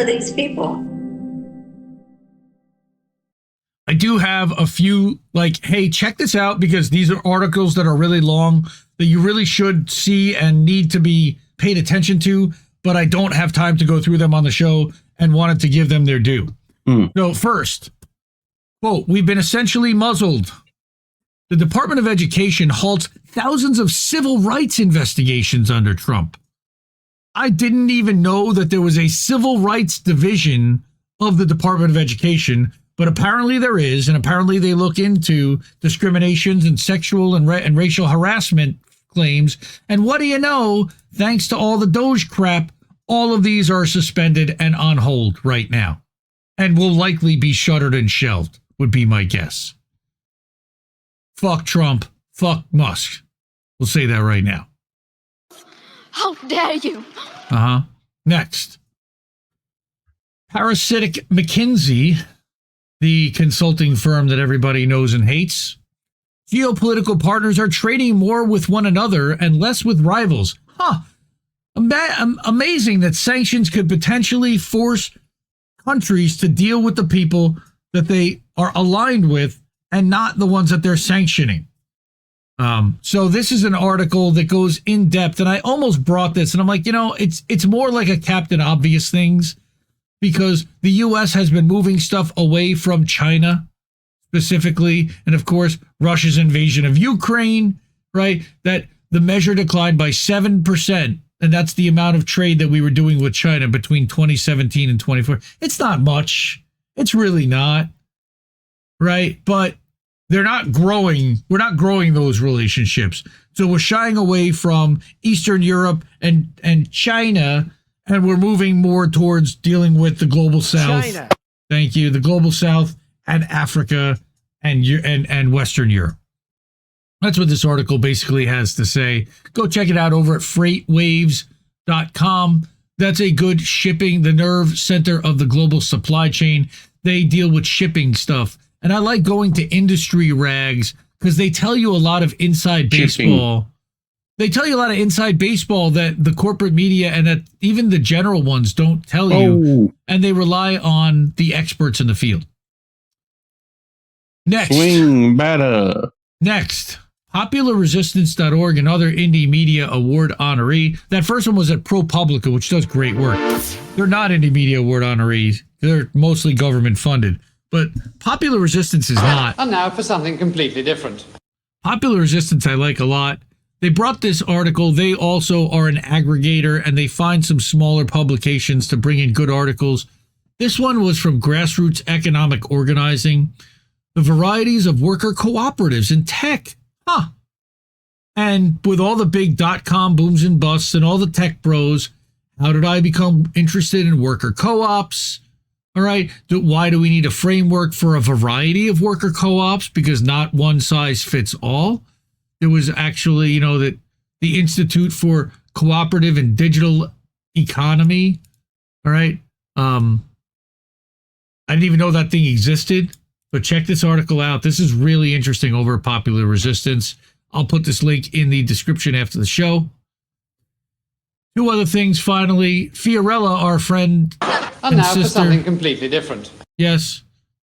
are these people? I do have a few, like, hey, check this out, because these are articles that are really long that you really should see and need to be paid attention to, but I don't have time to go through them on the show and wanted to give them their due. So first, quote, we've been essentially muzzled. The Department of Education halts thousands of civil rights investigations under Trump. I didn't even know that there was a civil rights division of the Department of Education, but apparently there is, and apparently they look into discriminations and sexual and racial harassment claims. And what do you know? Thanks to all the Doge crap, all of these are suspended and on hold right now, and will likely be shuttered and shelved, would be my guess. Fuck Trump. Fuck Musk. We'll say that right now. How dare you? Next. Parasitic McKinsey, the consulting firm that everybody knows and hates. Geopolitical partners are trading more with one another and less with rivals. Amazing that sanctions could potentially force countries to deal with the people that they are aligned with and not the ones that they're sanctioning. So this is an article that goes in depth, and I almost brought this, and I'm like, it's more like a Captain Obvious things, because the U.S. has been moving stuff away from China specifically, and of course, Russia's invasion of Ukraine, right? That the measure declined by 7%, and that's the amount of trade that we were doing with China between 2017 and 24. It's not much. It's really not, right? But they're not growing. We're not growing those relationships. So we're shying away from Eastern Europe and China, and we're moving more towards dealing with the global South. China. Thank you. The global South and Africa and Western Europe. That's what this article basically has to say. Go check it out over at FreightWaves.com. That's a good shipping, the nerve center of the global supply chain. They deal with shipping stuff. And I like going to industry rags because they tell you a lot of inside baseball. They tell you a lot of inside baseball that the corporate media and that even the general ones don't tell you. And they rely on the experts in the field. Next. Swing batter. Next. PopularResistance.org, another Indie Media Award honoree. That first one was at ProPublica, which does great work. They're not Indie Media Award honorees. They're mostly government funded. But Popular Resistance is not. And now for something completely different. Popular Resistance I like a lot. They brought this article. They also are an aggregator, and they find some smaller publications to bring in good articles. This one was from Grassroots Economic Organizing. The varieties of worker cooperatives in tech. And with all the big .com booms and busts and all the tech bros, how did I become interested in worker co-ops? All right. Why do we need a framework for a variety of worker co-ops? Because not one size fits all. There was actually, that the Institute for Cooperative and Digital Economy. All right. I didn't even know that thing existed, but check this article out. This is really interesting over at Popular Resistance. I'll put this link in the description after the show. Two other things, finally. Fiorella, our friend and now sister, for something completely different. Yes.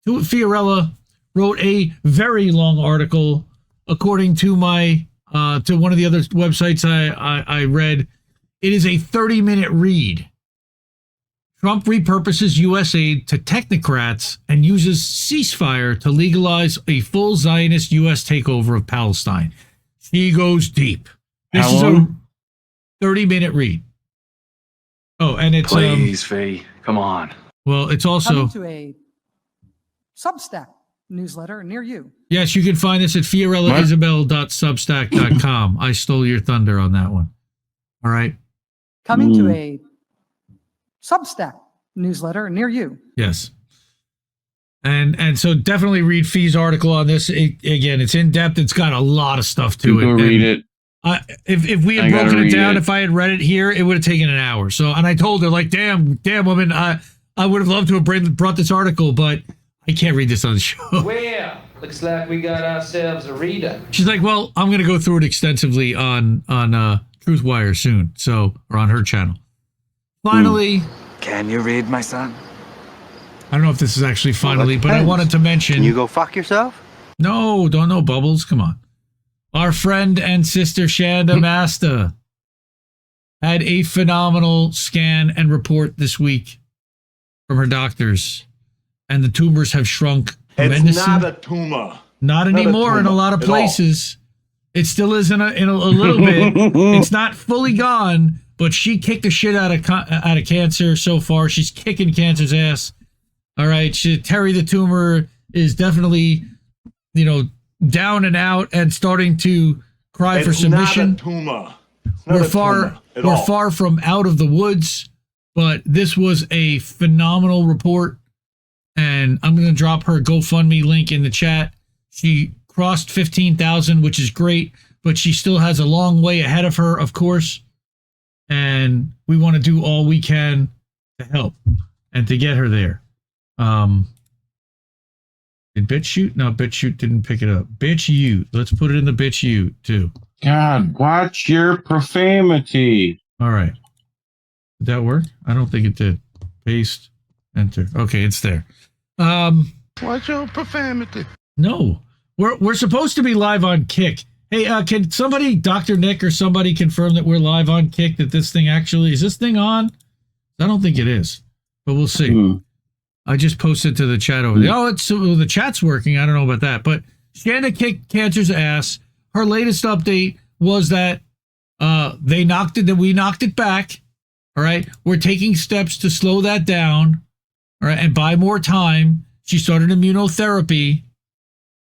Fiorella wrote a very long article, according to my to one of the other websites I read. It is a 30-minute read. Trump repurposes USAID to technocrats and uses ceasefire to legalize a full Zionist-US takeover of Palestine. He goes deep. This is a 30-minute read. Oh, and it's please, Fee, come on. Well, it's also coming to a Substack newsletter near you. Yes, you can find this at FiorellaIsabel.substack.com. I stole your thunder on that one. All right. Coming to a Substack newsletter near you. Yes. And so definitely read Fee's article on this. Again, it's in depth. It's got a lot of stuff to it. Go read it. If we had broken it down, if I had read it here, it would have taken an hour. So, and I told her, like, damn, woman, I would have loved to have brought this article, but I can't read this on the show. Well, looks like we got ourselves a reader. She's like, well, I'm going to go through it extensively on Truthwire soon, or on her channel. Finally, Can you read, my son? I don't know if this is actually finally, Well, but I wanted to mention. Can you go fuck yourself? No, don't know Bubbles. Come on. Our friend and sister Chanda Masta had a phenomenal scan and report this week from her doctors, and the tumors have shrunk tremendously. It's not a tumor. Not anymore in a lot of places. It still is in a little bit. It's not fully gone, but she kicked the shit out of cancer so far. She's kicking cancer's ass. All right, Terry the tumor is definitely, down and out and starting to cry for submission. It's not a tumor. We're far from out of the woods, but this was a phenomenal report, and I'm going to drop her GoFundMe link in the chat. She crossed 15,000, which is great, but she still has a long way ahead of her, of course, and we want to do all we can to help and to get her there. Did Bitchute? No, Bitchute didn't pick it up. Bitchute. Let's put it in the Bitchute too. God, watch your profanity. All right. Did that work? I don't think it did. Paste, enter. Okay, it's there. Watch your profanity. No, we're supposed to be live on Kick. Hey, can somebody, Dr. Nick or somebody, confirm that we're live on Kick? That this thing actually is this thing on? I don't think it is, but we'll see. I just posted to the chat over there. Oh, the chat's working. I don't know about that, but Chanda kicked cancer's ass. Her latest update was that we knocked it back. All right, we're taking steps to slow that down. All right, and buy more time. She started immunotherapy.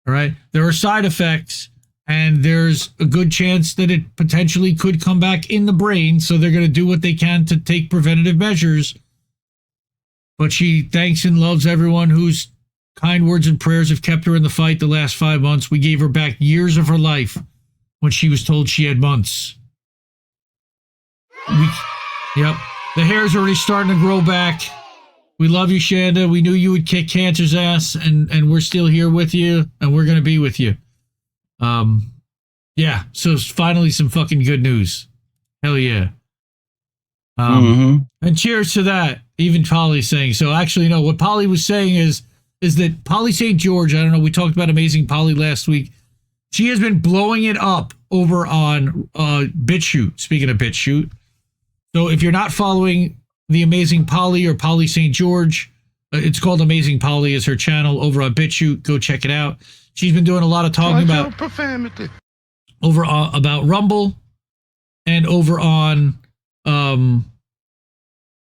All right, there are side effects, and there's a good chance that it potentially could come back in the brain. So they're going to do what they can to take preventative measures. But she thanks and loves everyone whose kind words and prayers have kept her in the fight the last 5 months. We gave her back years of her life when she was told she had months. Yep, the hair's already starting to grow back. We love you, Chanda. We knew you would kick cancer's ass, and we're still here with you, and we're going to be with you. Yeah, so finally some fucking good news. Hell yeah. And cheers to that. Even Polly's saying so. Actually, no, what Polly was saying is that Polly St. George, I don't know, we talked about Amazing Polly last week. She has been blowing it up over on BitChute. Speaking of BitChute. So if you're not following the Amazing Polly or Polly St. George, it's called Amazing Polly is her channel over on BitChute. Go check it out. She's been doing a lot of talking about profanity over about Rumble and over on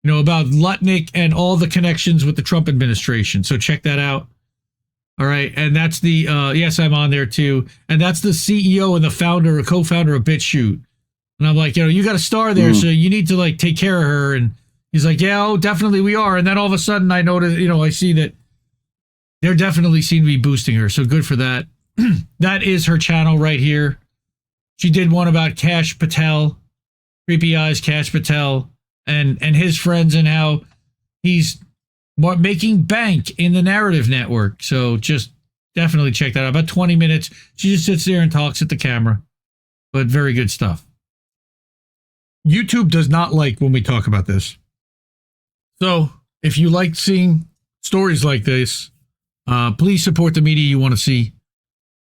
about Lutnick and all the connections with the Trump administration. So check that out. All right. And that's the, yes, I'm on there too. And that's the CEO and the founder or co-founder of BitChute. And I'm like, you got a star there. So you need to take care of her. And he's like, yeah, oh, definitely we are. And then all of a sudden I noticed, I see that they're definitely seem to be boosting her. So good for that. That is her channel right here. She did one about Kash Patel, Creepy Eyes Kash Patel, and his friends, and how he's making bank in the narrative network. So just definitely check that out. About 20 minutes. She just sits there and talks at the camera, but very good stuff. YouTube does not like when we talk about this. So if you like seeing stories like this, please support the media you want to see.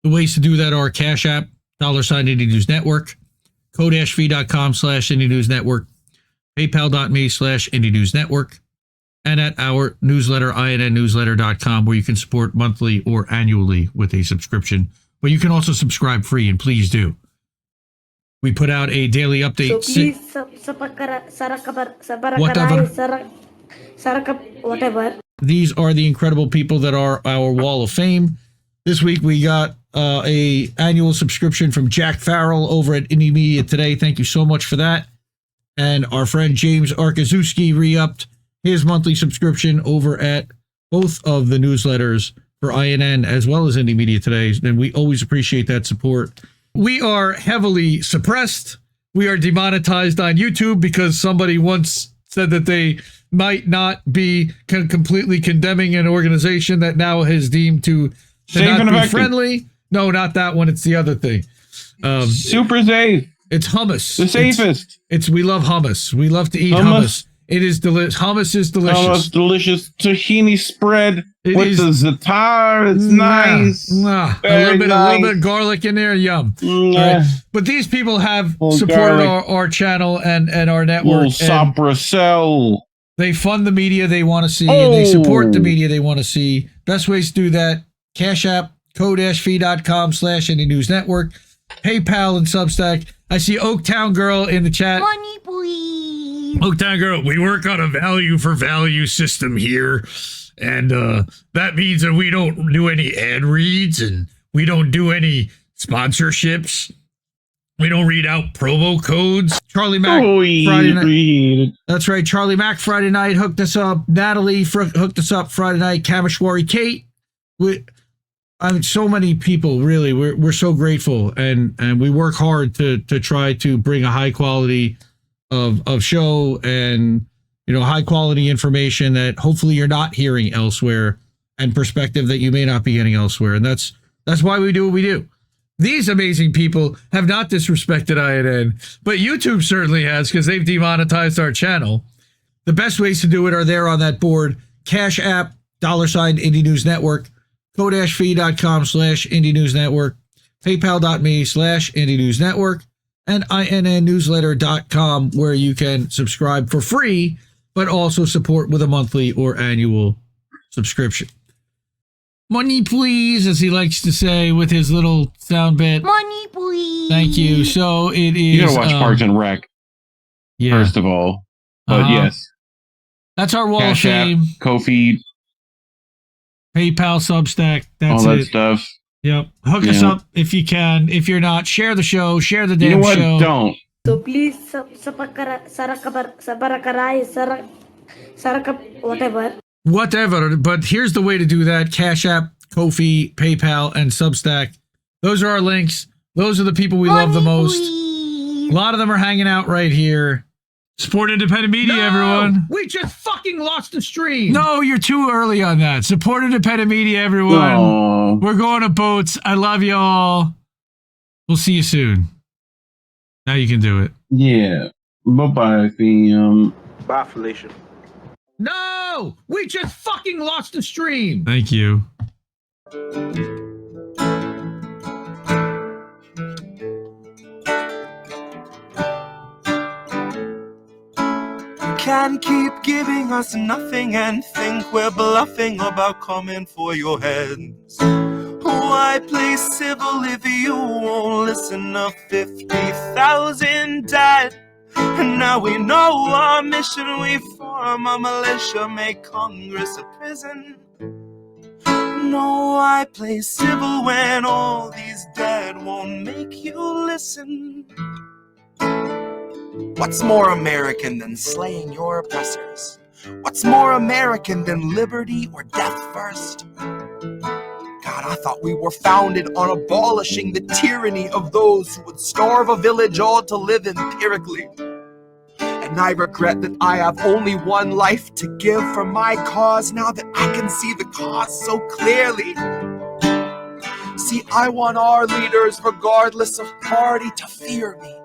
The ways to do that are Cash App, $sign Indie News Network, codashv.com/Indie News Network, paypal.me/Indie News Network, and at our newsletter, INNnewsletter.com, where you can support monthly or annually with a subscription. But you can also subscribe free, and please do. We put out a daily update. Whatever. These are the incredible people that are our Wall of Fame. This week we got a annual subscription from Jack Farrell over at Indie Media Today. Thank you so much for that. And our friend James Arkazewski re-upped his monthly subscription over at both of the newsletters for INN as well as Indie Media Today. And we always appreciate that support. We are heavily suppressed. We are demonetized on YouTube because somebody once said that they might not be completely condemning an organization that now has deemed to not be friendly. No, not that one. It's the other thing. Super safe. It's hummus. The safest. It's we love hummus. We love to eat hummus. It is delicious. Hummus is delicious. Almost delicious tahini spread It with is- the za'atar. It's nice. A Very little bit of nice. garlic in there. Yum. Mm, All right. But these people have Little supported garlic. our channel and our network. Little and soprasel. they fund the media they want to see, and they support the Oh. media they want to see. Best ways to do that: Cash App, co-fi.com/Indie News Network, PayPal, and Substack. I see Oaktown Girl in the chat. Money, please. Oaktown Girl, we work on a value for value system here. And that means that we don't do any ad reads and we don't do any sponsorships. We don't read out promo codes. Charlie Mack Friday night. That's right. Charlie Mack Friday night hooked us up. Natalie hooked us up Friday night. Kameshwari Kate. So many people, really. We're so grateful. And we work hard to try to bring a high quality of show and high quality information that hopefully you're not hearing elsewhere and perspective that you may not be getting elsewhere. And that's why we do what we do. These amazing people have not disrespected INN, but YouTube certainly has because they've demonetized our channel. The best ways to do it are there on that board. Cash App, $ Indie News Network, co-fi.com/Indie News Network, paypal.me/Indie News Network, and innnewsletter.com, where you can subscribe for free, but also support with a monthly or annual subscription. Money, please, as he likes to say with his little sound bit. Money, please. Thank you. So it is. You gotta watch Parks and Rec, yeah. first of all. But yes. That's our wall Cash of App, fame. Ko-fi, PayPal, Substack. That's all that it. stuff. Yep. Hook us up if you can. If you're not, share the show. Share the damn You know what? show. Don't. So please, whatever. Whatever. But here's the way to do that. Cash App, Ko-fi, PayPal, and Substack. Those are our links. Those are the people we love the most. Please. A lot of them are hanging out right here. Support independent media, everyone. We just fucking lost the stream. No, you're too early on that. Support independent media, everyone. Oh. We're going to boats. I love you all. We'll see you soon. Now you can do it. Yeah. Bye-bye, fam. Bye, Felicia. No! We just fucking lost the stream. Thank you. Can keep giving us nothing and think we're bluffing about coming for your heads. Why play civil if you won't listen to 50,000 dead? And now we know our mission, we form a militia, make Congress a prison. No, I play civil when all these dead won't make you listen. What's more American than slaying your oppressors? What's more American than liberty or death first? God, I thought we were founded on abolishing the tyranny of those who would starve a village all to live empirically. And I regret that I have only one life to give for my cause now that I can see the cause so clearly. See, I want our leaders, regardless of party, to fear me.